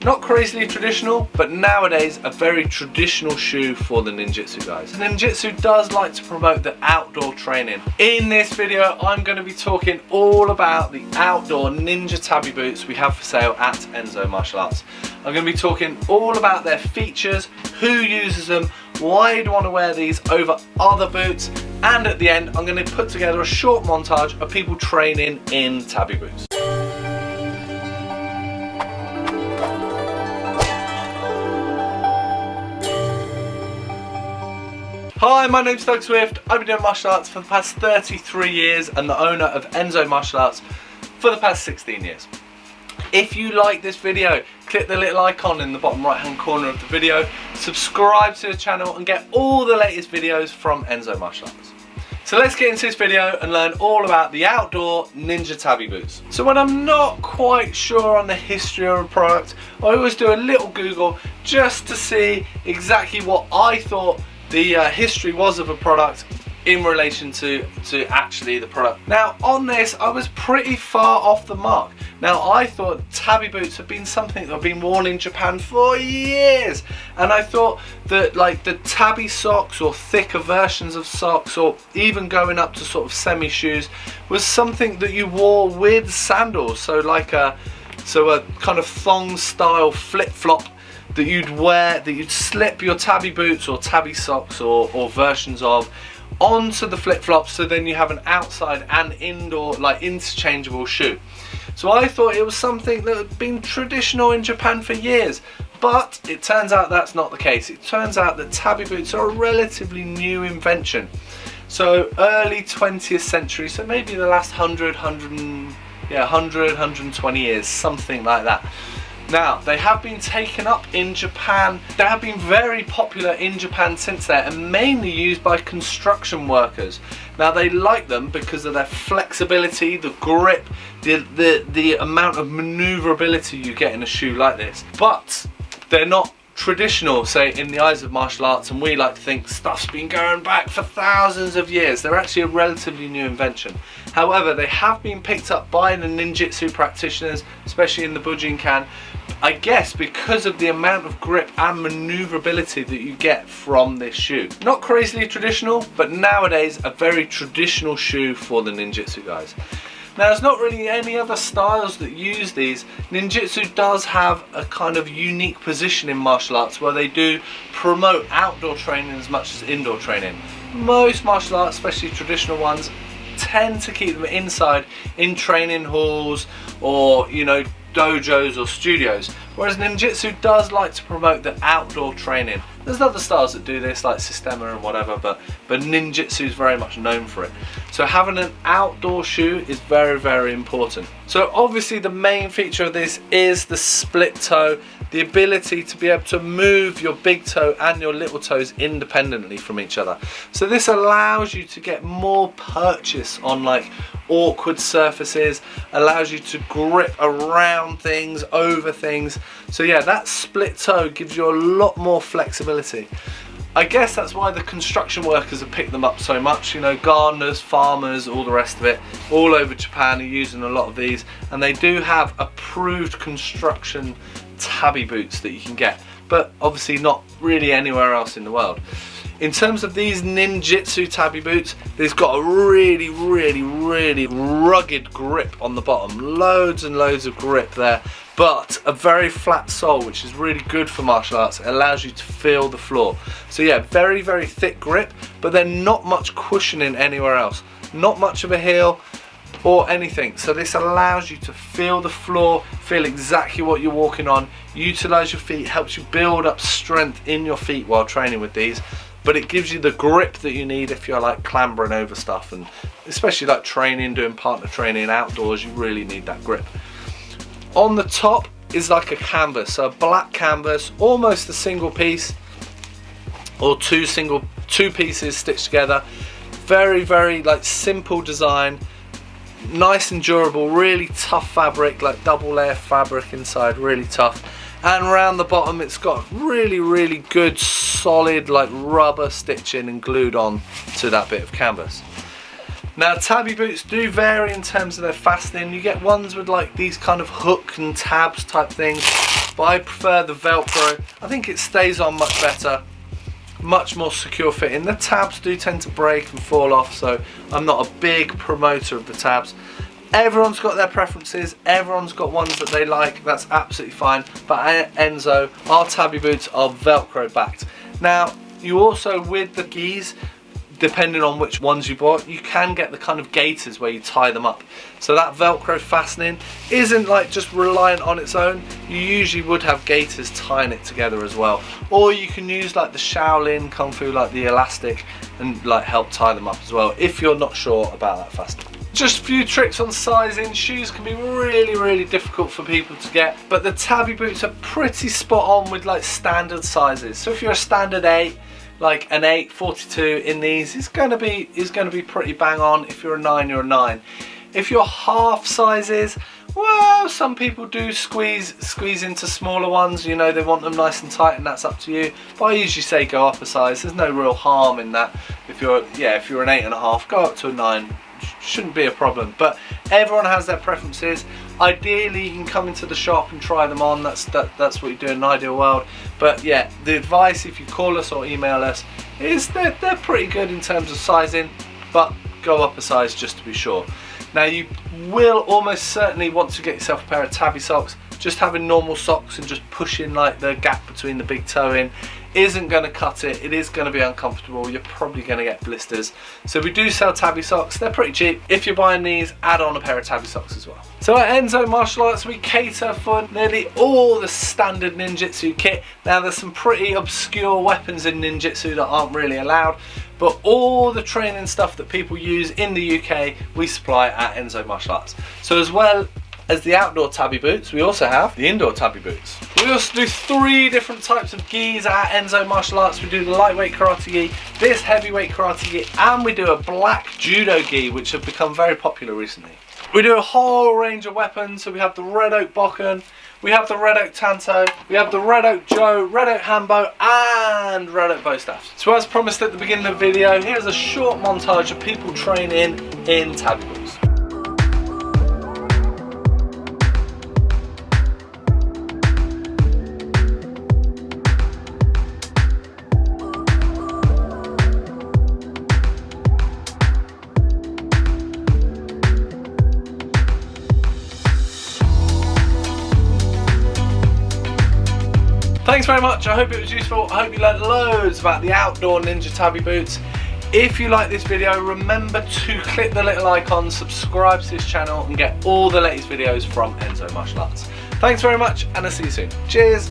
Not crazily traditional, but nowadays a very traditional shoe for the ninjutsu guys. Ninjutsu does like to promote the outdoor training. In this video, I'm going to be talking all about the outdoor Ninja Tabi boots we have for sale at Enso Martial Arts. I'm going to be talking all about their features, who uses them, why you'd want to wear these over other boots, and at the end, I'm going to put together a short montage of people training in Tabi boots. Hi, my name's Doug Swift. I've been doing martial arts for the past 33 years and the owner of Enso Martial Arts for the past 16 years. If you like this video, click the little icon in the bottom right hand corner of the video, subscribe to the channel and get all the latest videos from Enso Martial Arts. So let's get into this video and learn all about the outdoor Ninja Tabi boots. So when I'm not quite sure on the history of a product, I always do a little Google just to see exactly what I thought the history was of a product in relation to actually the product. Now on this I was pretty far off the mark. Now I thought Tabi boots have been something that have been worn in Japan for years, and I thought that like the Tabi socks or thicker versions of socks, or even going up to sort of semi shoes, was something that you wore with sandals. So like a kind of thong style flip flop that you'd wear, that you'd slip your Tabi boots or Tabi socks or versions of onto the flip-flops, so then you have an outside and indoor like interchangeable shoe. So I thought it was something that had been traditional in Japan for years, but it turns out that's not the case. It turns out that Tabi boots are a relatively new invention. So early 20th century, so maybe the last 120 years, something like that. Now, they have been taken up in Japan. They have been very popular in Japan since then, and mainly used by construction workers. Now, they like them because of their flexibility, the grip, the amount of maneuverability you get in a shoe like this. But they're not traditional, say, in the eyes of martial arts, and we like to think stuff's been going back for thousands of years. They're actually a relatively new invention. However, they have been picked up by the ninjutsu practitioners, especially in the Bujinkan, I guess because of the amount of grip and maneuverability that you get from this shoe. Not crazily traditional, but nowadays a very traditional shoe for the ninjutsu guys. Now, there's not really any other styles that use these. Ninjutsu does have a kind of unique position in martial arts where they do promote outdoor training as much as indoor training. Most martial arts, especially traditional ones, tend to keep them inside in training halls or, you know, dojos or studios, whereas Ninjutsu does like to promote the outdoor training. There's other styles that do this, like Systema and whatever, but Ninjutsu is very much known for it. So having an outdoor shoe is very, very important. So obviously the main feature of this is the split toe, the ability to be able to move your big toe and your little toes independently from each other. So this allows you to get more purchase on like awkward surfaces, allows you to grip around things, over things. So yeah, that split toe gives you a lot more flexibility. I guess that's why the construction workers have picked them up so much. You know, gardeners, farmers, all the rest of it, all over Japan are using a lot of these, and they do have approved construction Tabi boots that you can get, but obviously not really anywhere else in the world. In terms of these Ninjutsu Tabi boots, they've got a really, really, really rugged grip on the bottom. Loads and loads of grip there, but a very flat sole, which is really good for martial arts. It allows you to feel the floor. So yeah, very, very thick grip, but then not much cushioning anywhere else. Not much of a heel or anything. So this allows you to feel the floor, feel exactly what you're walking on, utilize your feet, helps you build up strength in your feet while training with these. But it gives you the grip that you need if you're like clambering over stuff, and especially like training, doing partner training outdoors, you really need that grip. On the top is like a canvas, so a black canvas, almost a single piece or two pieces stitched together. Very, very like simple design, nice and durable, really tough fabric, like double layer fabric inside, really tough. And around the bottom it's got really, really good solid like rubber stitching and glued on to that bit of canvas. Now Tabi boots do vary in terms of their fastening. You get ones with like these kind of hook and tabs type things, but I prefer the Velcro. I think it stays on much better, much more secure fitting. The tabs do tend to break and fall off, so I'm not a big promoter of the tabs. Everyone's got their preferences, everyone's got ones that they like, that's absolutely fine, but at Enso, our Tabi boots are Velcro backed. Now, you also, with the gis, depending on which ones you bought, you can get the kind of gaiters where you tie them up. So that Velcro fastening isn't like just reliant on its own. You usually would have gaiters tying it together as well. Or you can use like the Shaolin Kung Fu, like the elastic, and like help tie them up as well, if you're not sure about that fastening. Just a few tricks on sizing. Shoes can be really difficult for people to get, but the Tabi boots are pretty spot on with like standard sizes. So if you're a standard 8, like an 8, 42 in these is going to be pretty bang on. If you're a 9, you're a 9. If you're half sizes, well, some people do squeeze into smaller ones, you know, they want them nice and tight, and that's up to you. But I usually say go up a size. There's no real harm in that. If you're an 8.5, go up to a 9. Shouldn't be a problem, but everyone has their preferences. Ideally you can come into the shop and try them on. That's what you do in an ideal world. But yeah, the advice, if you call us or email us, is that they're pretty good in terms of sizing, but go up a size just to be sure. Now, you will almost certainly want to get yourself a pair of Tabi socks. Just having normal socks and just pushing like the gap between the big toe in isn't going to cut it. It is going to be uncomfortable. You're probably going to get blisters. So we do sell Tabi socks. They're pretty cheap. If you're buying these, add on a pair of Tabi socks as well. So at Enso Martial Arts, we cater for nearly all the standard ninjutsu kit. Now, there's some pretty obscure weapons in ninjutsu that aren't really allowed, but all the training stuff that people use in the UK, we supply at Enso Martial Arts. So as well as the outdoor Tabi boots, we also have the indoor Tabi boots. We also do 3 different types of gis at Enso Martial Arts. We do the lightweight karate gi, this heavyweight karate gi, and we do a black judo gi, which have become very popular recently. We do a whole range of weapons. So we have the red oak bokken, we have the red oak tanto, we have the red oak jo, red oak hanbo, and red oak bow staffs. So as promised at the beginning of the video, here's a short montage of people training in Tabi boots. Thanks very much, I hope it was useful. I hope you learned loads about the Outdoor Ninja Tabi Boots. If you like this video, remember to click the little icon, subscribe to this channel, and get all the latest videos from Enso Martial Arts. Thanks very much, and I'll see you soon. Cheers!